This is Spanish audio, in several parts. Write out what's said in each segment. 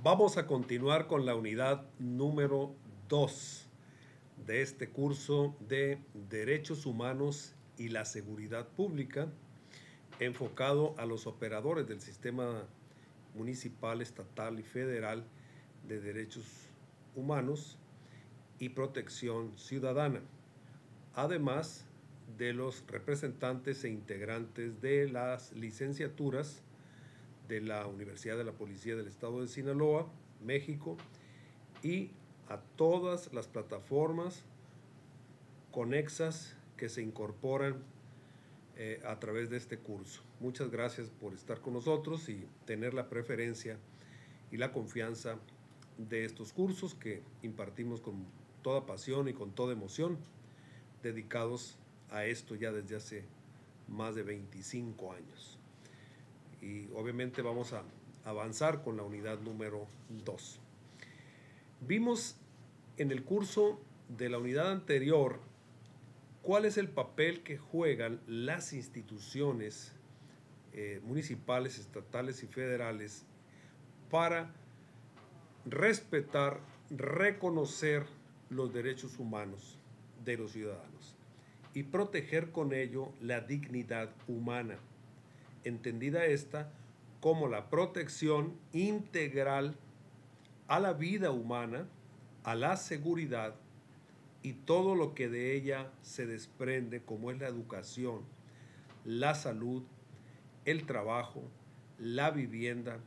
Vamos a continuar con la unidad número 2 de este curso de Derechos Humanos y la Seguridad Pública, enfocado a los operadores del sistema municipal, estatal y federal de derechos humanos y protección ciudadana, además de los representantes e integrantes de las licenciaturas de la Universidad de la Policía del Estado de Sinaloa, México, y a todas las plataformas conexas que se incorporan a través de este curso. Muchas gracias por estar con nosotros y tener la preferencia y la confianza de estos cursos que impartimos con toda pasión y con toda emoción, dedicados a esto ya desde hace más de 25 años. Y obviamente vamos a avanzar con la unidad número 2. Vimos en el curso de la unidad anterior cuál es el papel que juegan las instituciones municipales, estatales y federales para respetar, reconocer los derechos humanos de los ciudadanos y proteger con ello la dignidad humana, entendida esta como la protección integral a la vida humana, a la seguridad y todo lo que de ella se desprende, como es la educación, la salud, el trabajo, la vivienda,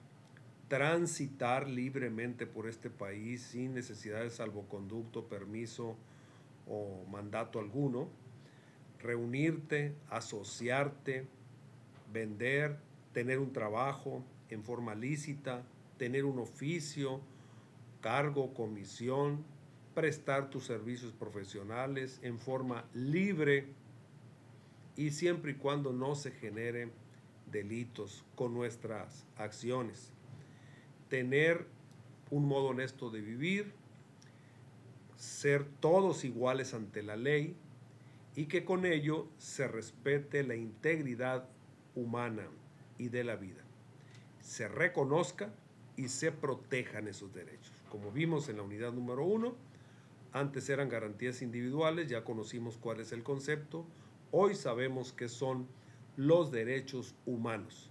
transitar libremente por este país sin necesidad de salvoconducto, permiso o mandato alguno, reunirte, asociarte, vender, tener un trabajo en forma lícita, tener un oficio, cargo, comisión, prestar tus servicios profesionales en forma libre y siempre y cuando no se generen delitos con nuestras acciones. Tener un modo honesto de vivir, ser todos iguales ante la ley y que con ello se respete la integridad humana y de la vida, se reconozca y se protejan esos derechos. Como vimos en la unidad número 1, antes eran garantías individuales, ya conocimos cuál es el concepto, hoy sabemos que son los derechos humanos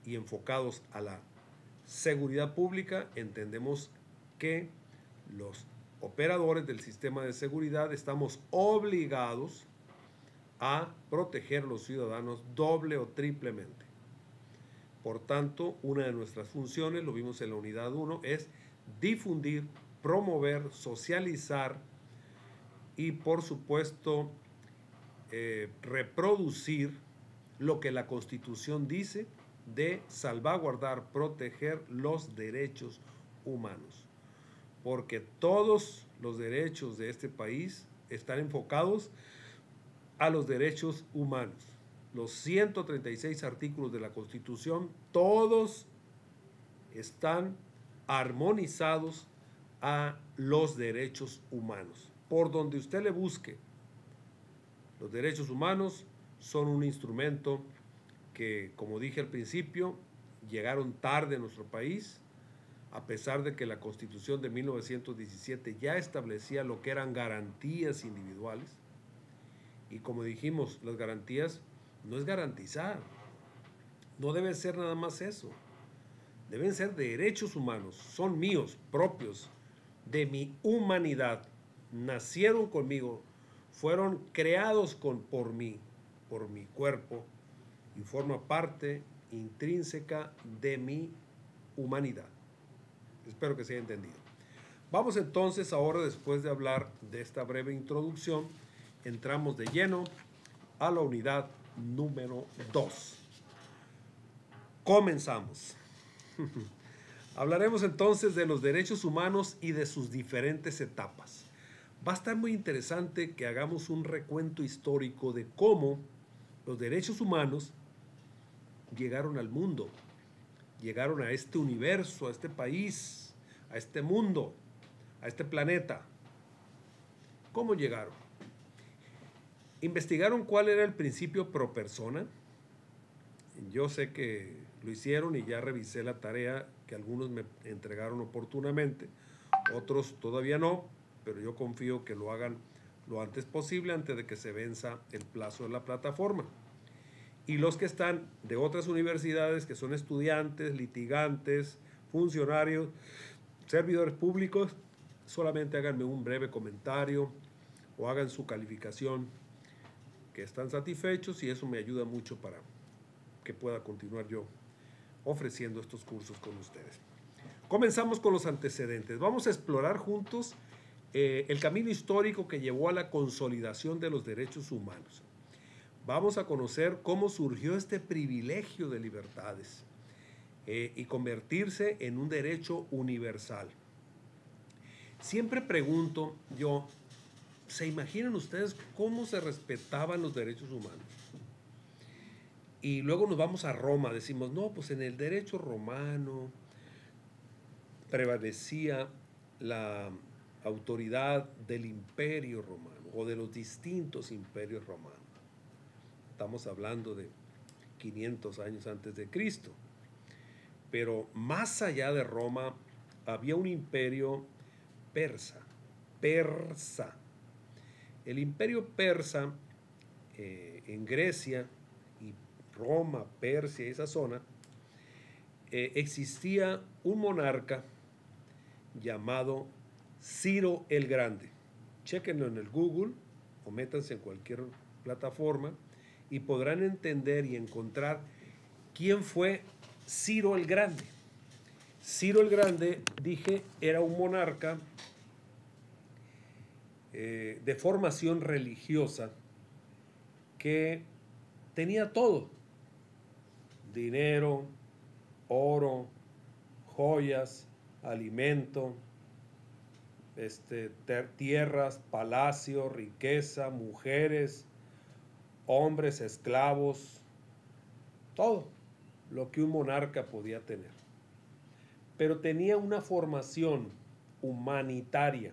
y enfocados a la seguridad pública, entendemos que los operadores del sistema de seguridad estamos obligados a proteger a los ciudadanos doble o triplemente. Por tanto, una de nuestras funciones, lo vimos en la unidad 1, es difundir, promover, socializar y, por supuesto, reproducir lo que la Constitución dice de salvaguardar, proteger los derechos humanos. Porque todos los derechos de este país están enfocados a los derechos humanos. Los 136 artículos de la Constitución, todos están armonizados a los derechos humanos. Por donde usted le busque, los derechos humanos son un instrumento que, como dije al principio, llegaron tarde a nuestro país, a pesar de que la Constitución de 1917 ya establecía lo que eran garantías individuales. Y como dijimos, las garantías no es garantizar, no debe ser nada más eso. Deben ser derechos humanos, son míos, propios, de mi humanidad. Nacieron conmigo, fueron creados por mí, por mi cuerpo, y forma parte intrínseca de mi humanidad. Espero que se haya entendido. Vamos entonces ahora, después de hablar de esta breve introducción, entramos de lleno a la unidad número 2. Comenzamos. Hablaremos entonces de los derechos humanos y de sus diferentes etapas. Va a estar muy interesante que hagamos un recuento histórico de cómo los derechos humanos llegaron al mundo, llegaron a este universo, a este país, a este mundo, a este planeta. ¿Cómo llegaron? Investigaron cuál era el principio pro persona. Yo sé que Lo hicieron y ya revisé la tarea que algunos me entregaron oportunamente, otros todavía no, pero yo confío que lo hagan lo antes posible, antes de que se venza el plazo de la plataforma. Y los que están de otras universidades, que son estudiantes, litigantes, funcionarios, servidores públicos, solamente háganme un breve comentario o hagan su calificación, que están satisfechos, y eso me ayuda mucho para que pueda continuar yo ofreciendo estos cursos con ustedes. Comenzamos con los antecedentes. Vamos a explorar juntos el camino histórico que llevó a la consolidación de los derechos humanos. Vamos a conocer cómo surgió este privilegio de libertades y convertirse en un derecho universal. Siempre pregunto yo, ¿se imaginan ustedes cómo se respetaban los derechos humanos? Y luego nos vamos a Roma, decimos, no, pues en el derecho romano prevalecía la autoridad del imperio romano o de los distintos imperios romanos. Estamos hablando de 500 años antes de Cristo. Pero más allá de Roma había un imperio persa. El imperio persa en Grecia y Roma, Persia, esa zona, existía un monarca llamado Ciro el Grande. Chéquenlo en el Google o métanse en cualquier plataforma y podrán entender y encontrar quién fue Ciro el Grande. Ciro el Grande, dije, era un monarca de formación religiosa que tenía todo: dinero, oro, joyas, alimento, tierras, palacio, riqueza, mujeres, hombres, esclavos, todo lo que un monarca podía tener. Pero tenía una formación humanitaria,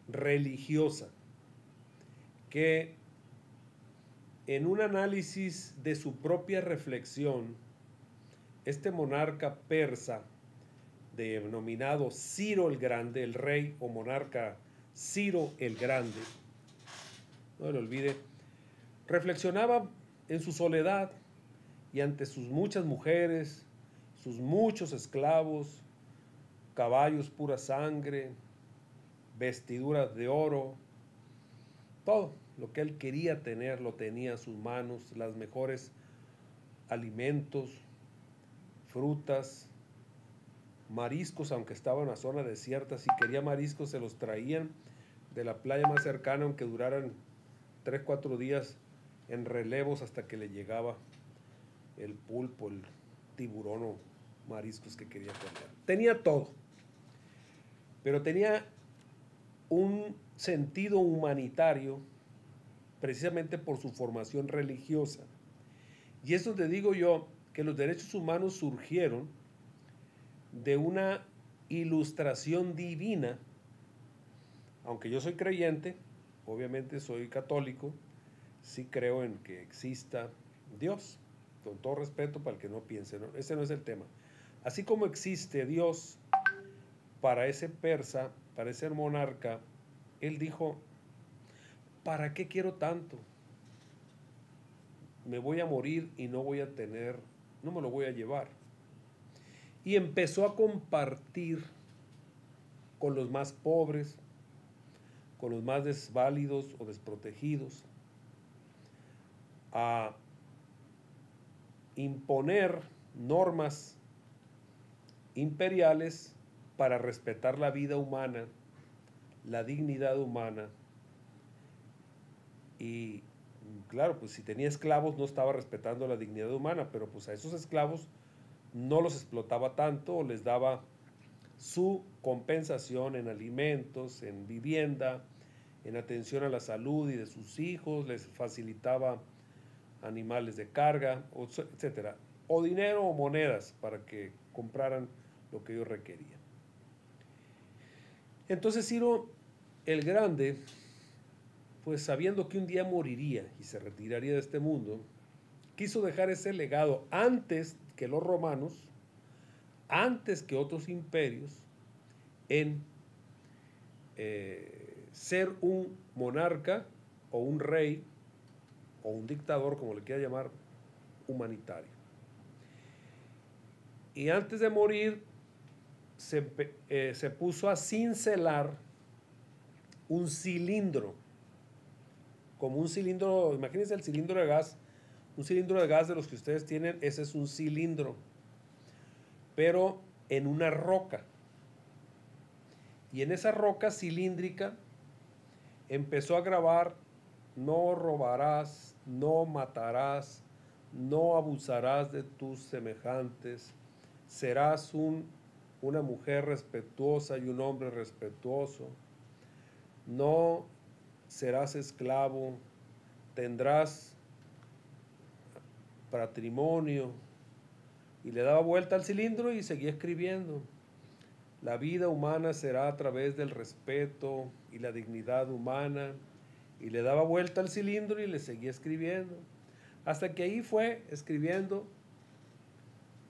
religiosa, que en un análisis de su propia reflexión, este monarca persa, denominado Ciro el Grande, el rey o monarca Ciro el Grande, no lo olvide, reflexionaba en su soledad y ante sus muchas mujeres, sus muchos esclavos, caballos pura sangre, vestiduras de oro, todo lo que él quería tener lo tenía en sus manos, las mejores alimentos, frutas, mariscos, aunque estaba en una zona desierta, si quería mariscos se los traían de la playa más cercana, aunque duraran 3-4 días en relevos hasta que le llegaba el pulpo, el tiburón o mariscos que quería comer. Tenía todo, pero tenía un sentido humanitario precisamente por su formación religiosa. Y es donde digo yo que los derechos humanos surgieron de una ilustración divina. Aunque yo soy creyente, obviamente soy católico, sí creo en que exista Dios, con todo respeto para el que no piense, ¿no? Ese no es el tema. Así como existe Dios para ese persa, para ese monarca, él dijo, ¿para qué quiero tanto? Me voy a morir y no voy a tener, no me lo voy a llevar. Y empezó a compartir con los más pobres, con los más desválidos o desprotegidos, a imponer normas imperiales para respetar la vida humana, la dignidad humana. Y claro, pues si tenía esclavos no estaba respetando la dignidad humana, pero pues a esos esclavos no los explotaba tanto, o les daba su compensación en alimentos, en vivienda, en atención a la salud y de sus hijos, les facilitaba animales de carga, etcétera, o dinero o monedas para que compraran lo que ellos requerían. Entonces Ciro el Grande, pues sabiendo que un día moriría y se retiraría de este mundo, quiso dejar ese legado antes que los romanos, antes que otros imperios, en ser un monarca o un rey o un dictador, como le quiera llamar, humanitario. Y antes de morir se puso a cincelar un cilindro, como un cilindro, imagínense el cilindro de gas, un cilindro de gas de los que ustedes tienen, ese es un cilindro, pero en una roca. Y en esa roca cilíndrica empezó a grabar: no robarás, no matarás, no abusarás de tus semejantes, serás una mujer respetuosa y un hombre respetuoso, no serás esclavo, tendrás patrimonio. Y le daba vuelta al cilindro y seguía escribiendo: la vida humana será a través del respeto y la dignidad humana. Y le daba vuelta al cilindro y le seguía escribiendo, hasta que ahí fue escribiendo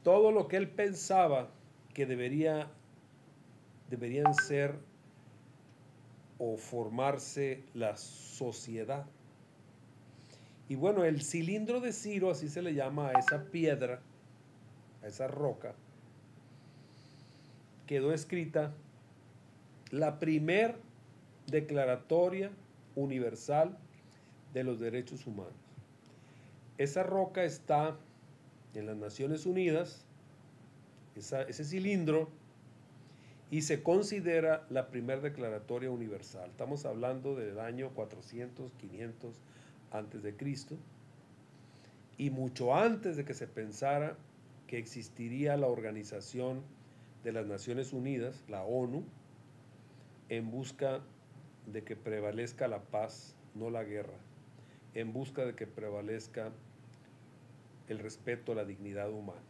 todo lo que él pensaba que deberían ser o formarse la sociedad. Y bueno, el cilindro de Ciro, así se le llama a esa piedra, a esa roca, quedó escrita la primer declaratoria universal de los derechos humanos. Esa roca está en las Naciones Unidas, ese cilindro, y se considera la primera declaratoria universal. Estamos hablando del año 400, 500 antes de Cristo, y mucho antes de que se pensara que existiría la Organización de las Naciones Unidas, la ONU, en busca de que prevalezca la paz, no la guerra, en busca de que prevalezca el respeto a la dignidad humana.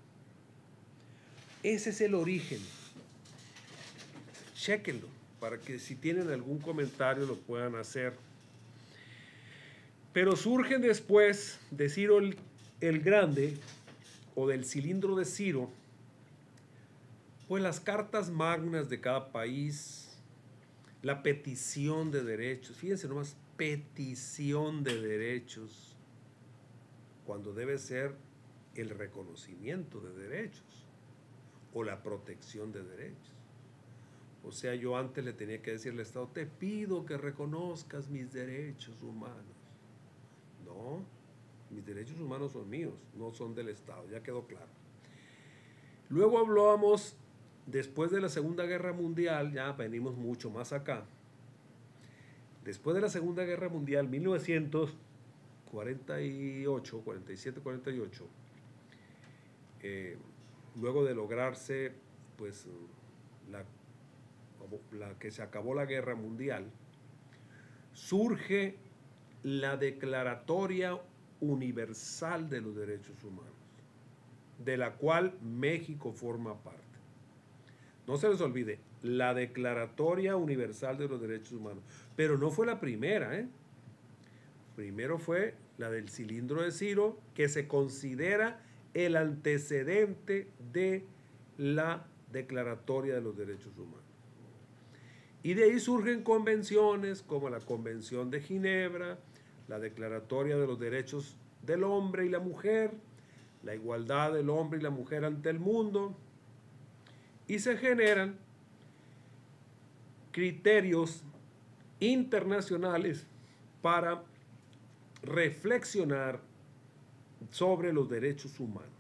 Ese es el origen. Chéquenlo, para que si tienen algún comentario lo puedan hacer. Pero surgen después de Ciro el Grande, o del cilindro de Ciro, pues las cartas magnas de cada país, la petición de derechos. Fíjense nomás, petición de derechos, cuando debe ser el reconocimiento de derechos o la protección de derechos. O sea, yo antes le tenía que decir al Estado: te pido que reconozcas mis derechos humanos. No, mis derechos humanos son míos, no son del Estado, ya quedó claro. Luego hablábamos, después de la Segunda Guerra Mundial, ya venimos mucho más acá. Después de la Segunda Guerra Mundial, 1948, 47, 48, luego de lograrse pues la que se acabó la Guerra Mundial, surge la Declaratoria Universal de los Derechos Humanos, de la cual México forma parte. No se les olvide, la Declaratoria Universal de los Derechos Humanos. Pero no fue la primera, ¿eh? Primero fue la del cilindro de Ciro, que se considera el antecedente de la Declaratoria de los Derechos Humanos. Y de ahí surgen convenciones como la Convención de Ginebra, la Declaratoria de los Derechos del Hombre y la Mujer, la igualdad del hombre y la mujer ante el mundo, y se generan criterios internacionales para reflexionar sobre los derechos humanos.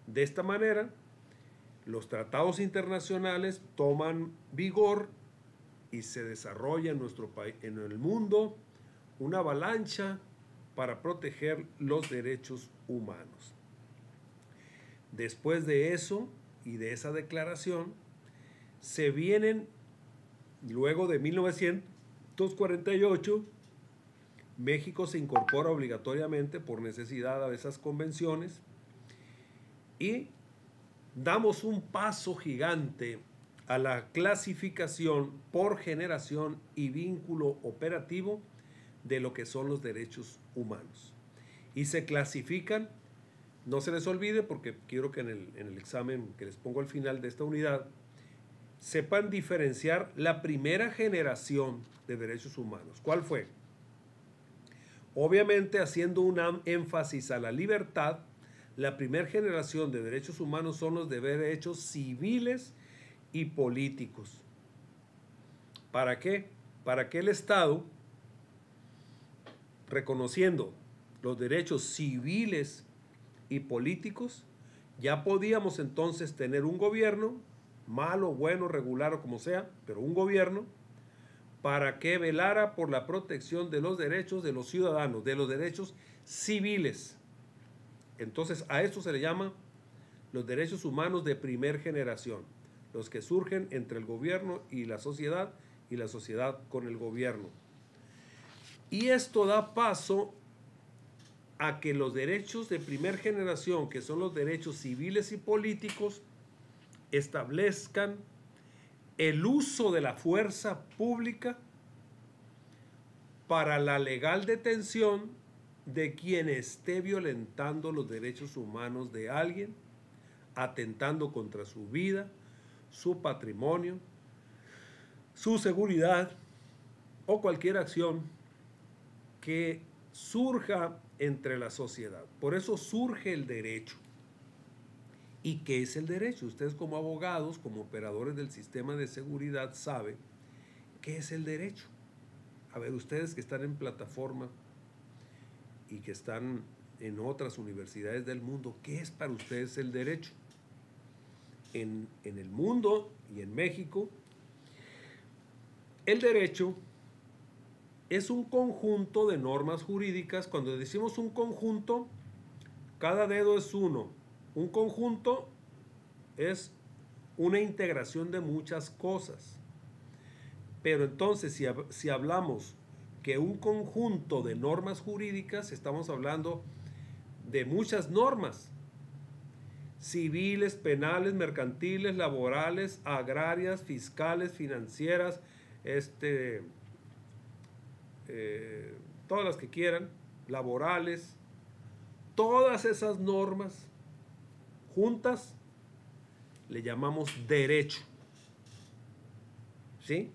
De esta manera, los tratados internacionales toman vigor y se desarrolla en nuestro país, en el mundo, una avalancha para proteger los derechos humanos. Después de eso y de esa declaración, se vienen, luego de 1948, México se incorpora obligatoriamente por necesidad a esas convenciones y damos un paso gigante a la clasificación por generación y vínculo operativo de lo que son los derechos humanos. Y se clasifican No se les olvide, porque quiero que en el examen que les pongo al final de esta unidad sepan diferenciar la primera generación de derechos humanos. ¿Cuál fue? Obviamente, haciendo un énfasis a la libertad, la primera generación de derechos humanos son los derechos civiles y políticos. ¿Para qué? Para que el Estado, reconociendo los derechos civiles y políticos, ya podíamos entonces tener un gobierno, malo, bueno, regular o como sea, pero un gobierno, para que velara por la protección de los derechos de los ciudadanos, de los derechos civiles. Entonces a esto se le llama los derechos humanos de primer generación, los que surgen entre el gobierno y la sociedad con el gobierno. Y esto da paso a que los derechos de primer generación, que son los derechos civiles y políticos, establezcan el uso de la fuerza pública para la legal detención de quien esté violentando los derechos humanos de alguien, atentando contra su vida, su patrimonio, su seguridad o cualquier acción que surja entre la sociedad. Por eso surge el derecho. ¿Y qué es el derecho? Ustedes como abogados, como operadores del sistema de seguridad, saben qué es el derecho. A ver, ustedes que están en plataforma y que están en otras universidades del mundo, ¿qué es para ustedes el derecho? En el mundo y en México, el derecho es un conjunto de normas jurídicas. Cuando decimos un conjunto, cada dedo es uno. Un conjunto es una integración de muchas cosas. Pero entonces, si hablamos que un conjunto de normas jurídicas, estamos hablando de muchas normas. Civiles, penales, mercantiles, laborales, agrarias, fiscales, financieras, todas las que quieran, laborales, todas esas normas juntas le llamamos derecho. ¿Sí?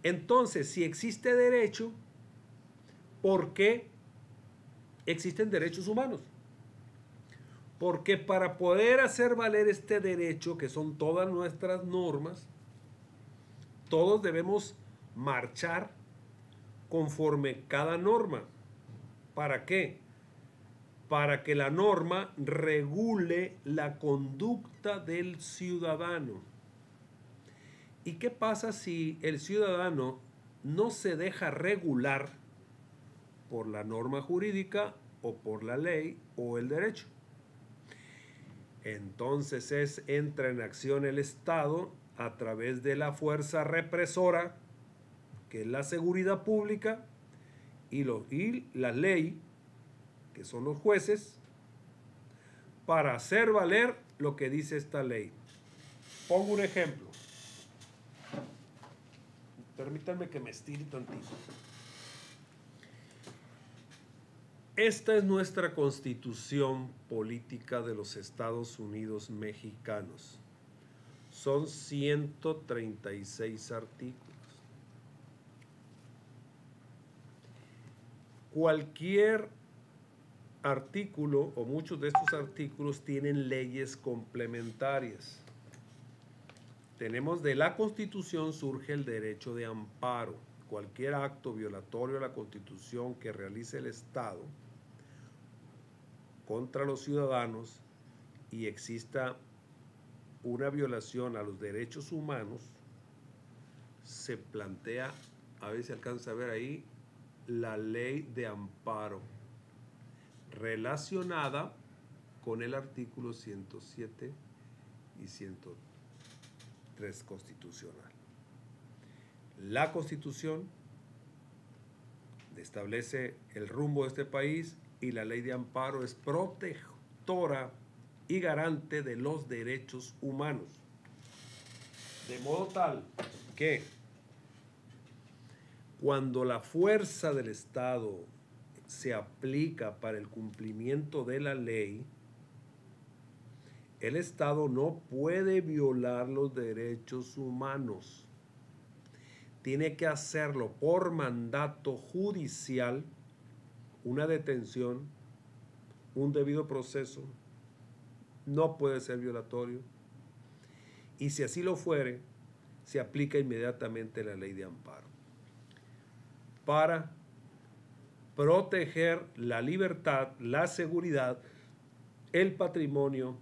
Entonces, si existe derecho, ¿por qué existen derechos humanos? Porque para poder hacer valer este derecho, que son todas nuestras normas, todos debemos marchar conforme cada norma. ¿Para qué? Para que la norma regule la conducta del ciudadano. ¿Y qué pasa si el ciudadano no se deja regular por la norma jurídica o por la ley o el derecho? Entonces entra en acción el Estado a través de la fuerza represora, que es la seguridad pública, y la ley, que son los jueces, para hacer valer lo que dice esta ley. Pongo un ejemplo. Permítanme que me estire tantito. Esta es nuestra Constitución Política de los Estados Unidos Mexicanos. Son 136 artículos. Cualquier artículo o muchos de estos artículos tienen leyes complementarias. Tenemos de la Constitución surge el derecho de amparo. Cualquier acto violatorio a la Constitución que realice el Estado contra los ciudadanos y exista una violación a los derechos humanos, se plantea, a ver si alcanza a ver ahí, la ley de amparo relacionada con el artículo 107 y 103 constitucional. La Constitución establece el rumbo de este país y la ley de amparo es protectora y garante de los derechos humanos. De modo tal que cuando la fuerza del Estado se aplica para el cumplimiento de la ley, El Estado no puede violar los derechos humanos. Tiene que hacerlo por mandato judicial, una detención, un debido proceso, no puede ser violatorio. Y si así lo fuere, se aplica inmediatamente la ley de amparo para proteger la libertad, la seguridad, el patrimonio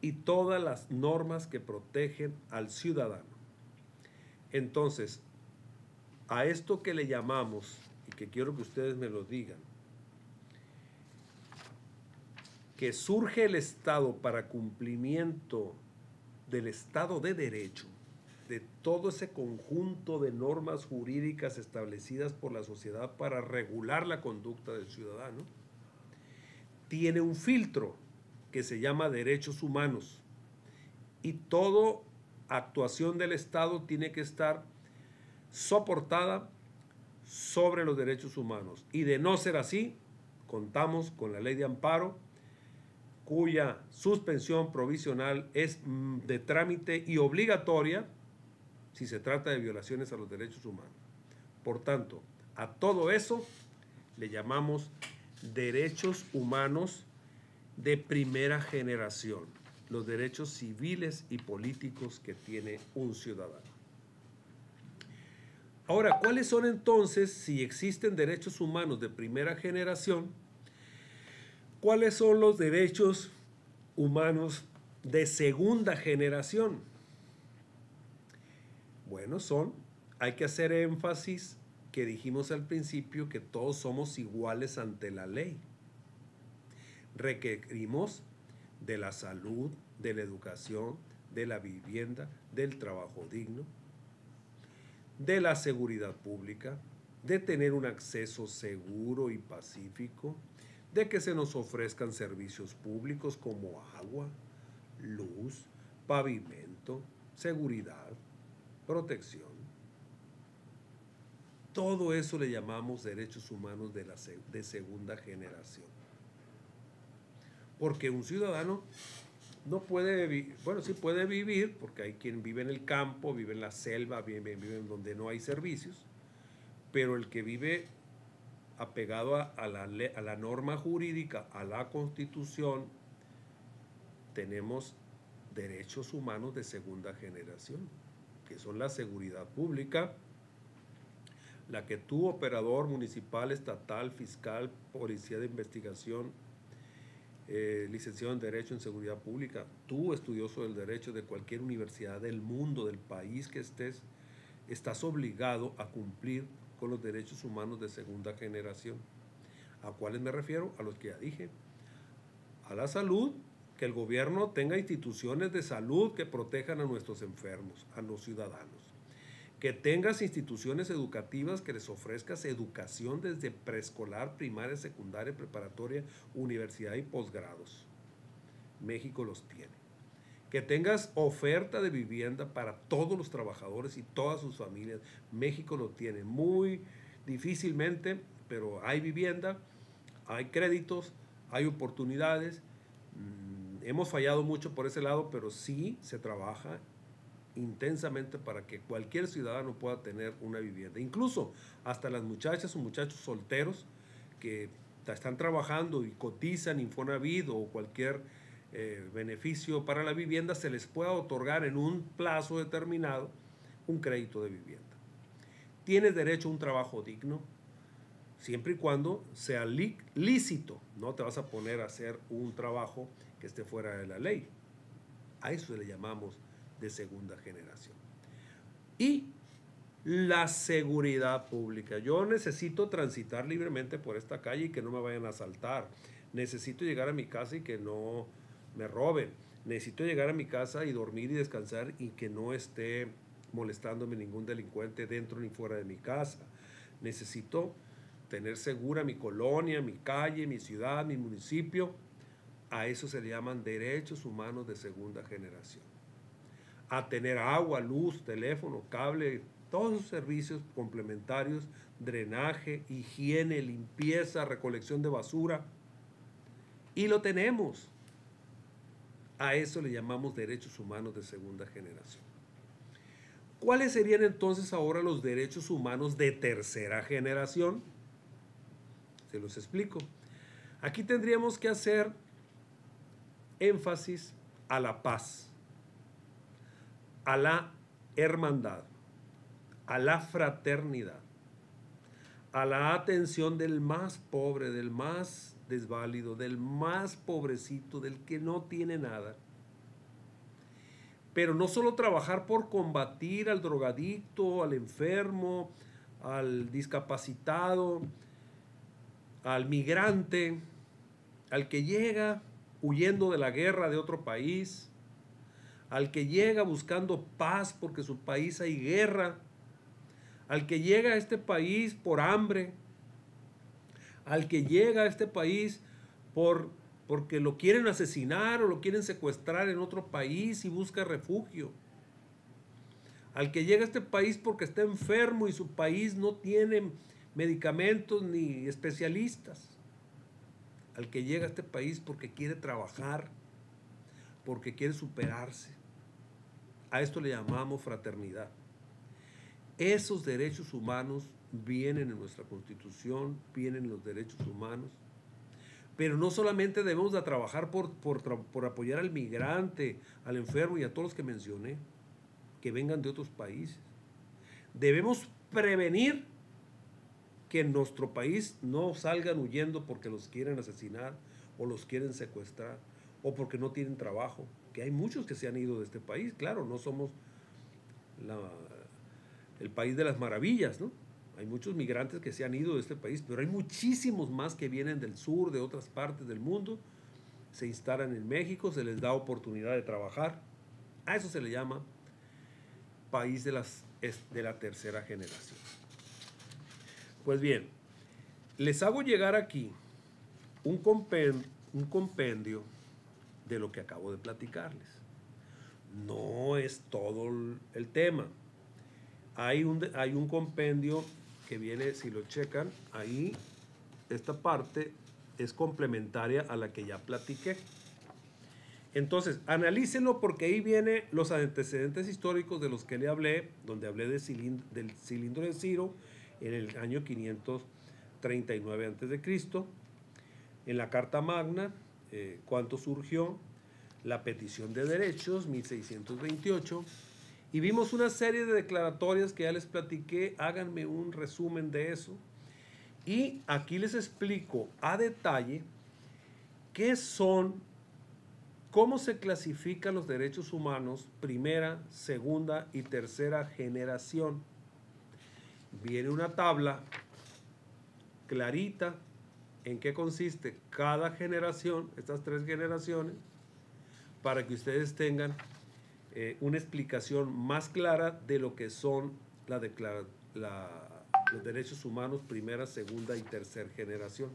y todas las normas que protegen al ciudadano. Entonces, a esto que le llamamos, y que quiero que ustedes me lo digan, que surge el Estado para cumplimiento del Estado de Derecho, de todo ese conjunto de normas jurídicas establecidas por la sociedad para regular la conducta del ciudadano, tiene un filtro que se llama derechos humanos. Y toda actuación del Estado tiene que estar soportada sobre los derechos humanos. Y de no ser así, contamos con la ley de amparo, cuya suspensión provisional es de trámite y obligatoria si se trata de violaciones a los derechos humanos. Por tanto, a todo eso le llamamos derechos humanos de primera generación, los derechos civiles y políticos que tiene un ciudadano. Ahora, ¿cuáles son entonces, si existen derechos humanos de primera generación, cuáles son los derechos humanos de segunda generación? Bueno, hay que hacer énfasis que dijimos al principio que todos somos iguales ante la ley. Requerimos de la salud, de la educación, de la vivienda, del trabajo digno, de la seguridad pública, de tener un acceso seguro y pacífico, de que se nos ofrezcan servicios públicos como agua, luz, pavimento, seguridad, protección. Todo eso le llamamos derechos humanos de segunda generación. Porque un ciudadano no puede vivir, bueno, sí puede vivir, porque hay quien vive en el campo, vive en la selva, vive en donde no hay servicios, pero el que vive apegado a la norma jurídica, a la Constitución, tenemos derechos humanos de segunda generación, que son la seguridad pública, la que tú, operador municipal, estatal, fiscal, policía de investigación, licenciado en Derecho en Seguridad Pública, tú, estudioso del derecho de cualquier universidad del mundo, del país que estés, estás obligado a cumplir con los derechos humanos de segunda generación. ¿A cuáles me refiero? A los que ya dije. A la salud, que el gobierno tenga instituciones de salud que protejan a nuestros enfermos, a los ciudadanos. Que tengas instituciones educativas que les ofrezcas educación desde preescolar, primaria, secundaria, preparatoria, universidad y posgrados. México los tiene. Que tengas oferta de vivienda para todos los trabajadores y todas sus familias. México lo tiene. Muy difícilmente, pero hay vivienda, hay créditos, hay oportunidades. Hemos fallado mucho por ese lado, pero sí se trabaja intensamente para que cualquier ciudadano pueda tener una vivienda. Incluso hasta las muchachas o muchachos solteros que están trabajando y cotizan Infonavit o cualquier beneficio para la vivienda, se les pueda otorgar en un plazo determinado un crédito de vivienda. Tienes derecho a un trabajo digno, siempre y cuando sea lícito. No te vas a poner a hacer un trabajo que esté fuera de la ley. A eso le llamamos de segunda generación. Y la seguridad pública. Yo necesito transitar libremente por esta calle y que no me vayan a asaltar. Necesito llegar a mi casa y que no me roben. Necesito llegar a mi casa y dormir y descansar y que no esté molestándome ningún delincuente dentro ni fuera de mi casa. Necesito tener segura mi colonia, mi calle, mi ciudad, mi municipio. A eso se le llaman derechos humanos de segunda generación. A tener agua, luz, teléfono, cable, todos los servicios complementarios, drenaje, higiene, limpieza, recolección de basura. Y lo tenemos. A eso le llamamos derechos humanos de segunda generación. ¿Cuáles serían entonces ahora los derechos humanos de tercera generación? Se los explico. Aquí tendríamos que hacer énfasis a la paz, a la hermandad, a la fraternidad, a la atención del más pobre, del más desválido, del más pobrecito, del que no tiene nada. Pero no solo trabajar por combatir al drogadicto, al enfermo, al discapacitado, al migrante, al que llega huyendo de la guerra de otro país, al que llega buscando paz porque en su país hay guerra, al que llega a este país por hambre, al que llega a este país porque lo quieren asesinar o lo quieren secuestrar en otro país y busca refugio, al que llega a este país porque está enfermo y su país no tiene medicamentos ni especialistas, al que llega a este país porque quiere trabajar, porque quiere superarse. A esto le llamamos fraternidad. Esos derechos humanos vienen en nuestra Constitución, vienen en los derechos humanos, pero no solamente debemos de trabajar por apoyar al migrante, al enfermo y a todos los que mencioné, que vengan de otros países. Debemos prevenir que en nuestro país no salgan huyendo porque los quieren asesinar o los quieren secuestrar o porque no tienen trabajo, que hay muchos que se han ido de este país. Claro, no somos el país de las maravillas, ¿no? Hay muchos migrantes que se han ido de este país, pero hay muchísimos más que vienen del sur, de otras partes del mundo, se instalan en México, se les da oportunidad de trabajar. A eso se le llama país de la tercera generación. Pues bien, les hago llegar aquí un compendio de lo que acabo de platicarles. No es todo el tema. Hay un compendio que viene, si lo checan, ahí esta parte es complementaria a la que ya platiqué. Entonces, analícenlo porque ahí vienen los antecedentes históricos de los que le hablé, donde hablé del cilindro de Ciro en el año 539 a.C., en la Carta Magna, cuánto surgió, la petición de derechos, 1628, y vimos una serie de declaratorias que ya les platiqué. Háganme un resumen de eso. Y aquí les explico a detalle qué son, cómo se clasifican los derechos humanos, primera, segunda y tercera generación. Viene una tabla clarita en qué consiste cada generación, estas tres generaciones, para que ustedes tengan una explicación más clara de lo que son los derechos humanos primera, segunda y tercera generación.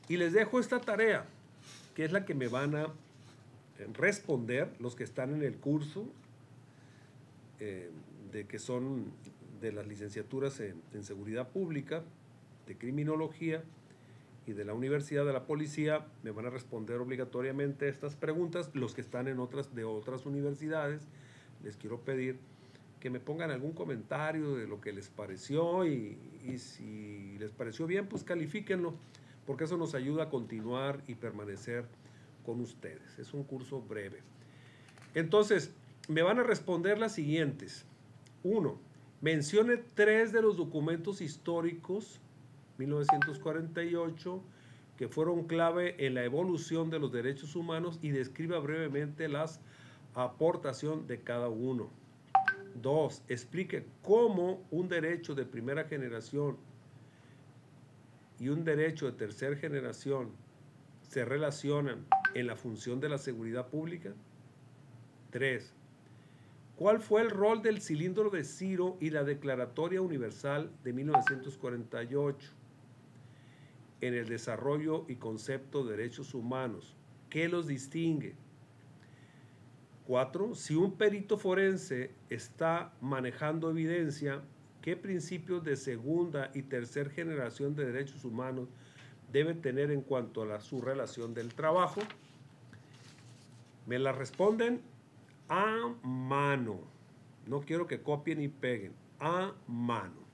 Y les dejo esta tarea, que es la que me van a responder los que están en el curso, que son de las licenciaturas en seguridad pública, de criminología y de la Universidad de la Policía. Me van a responder obligatoriamente estas preguntas. Los que están en otras universidades, les quiero pedir que me pongan algún comentario de lo que les pareció y si les pareció bien, pues califíquenlo, porque eso nos ayuda a continuar y permanecer con ustedes. Es un curso breve. Entonces, me van a responder las siguientes. 1. Mencione 3 de los documentos históricos 1948 que fueron clave en la evolución de los derechos humanos y describa brevemente las aportaciones de cada uno. 2. Explique cómo un derecho de primera generación y un derecho de tercera generación se relacionan en la función de la seguridad pública. 3. ¿Cuál fue el rol del cilindro de Ciro y la Declaratoria Universal de 1948 en el desarrollo y concepto de derechos humanos? ¿Qué los distingue? 4. Si un perito forense está manejando evidencia, ¿qué principios de segunda y tercera generación de derechos humanos debe tener en cuanto a su relación del trabajo? Me la responden a mano. No quiero que copien y peguen. A mano.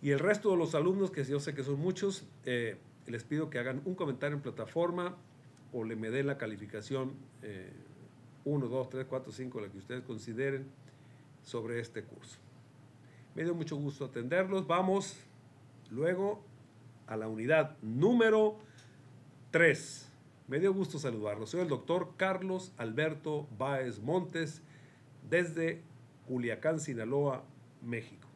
Y el resto de los alumnos, que yo sé que son muchos, les pido que hagan un comentario en plataforma o me den la calificación 1, 2, 3, 4, 5, la que ustedes consideren sobre este curso. Me dio mucho gusto atenderlos. Vamos luego a la unidad número 3. Me dio gusto saludarlos. Soy el doctor Carlos Alberto Báez Montes desde Culiacán, Sinaloa, México.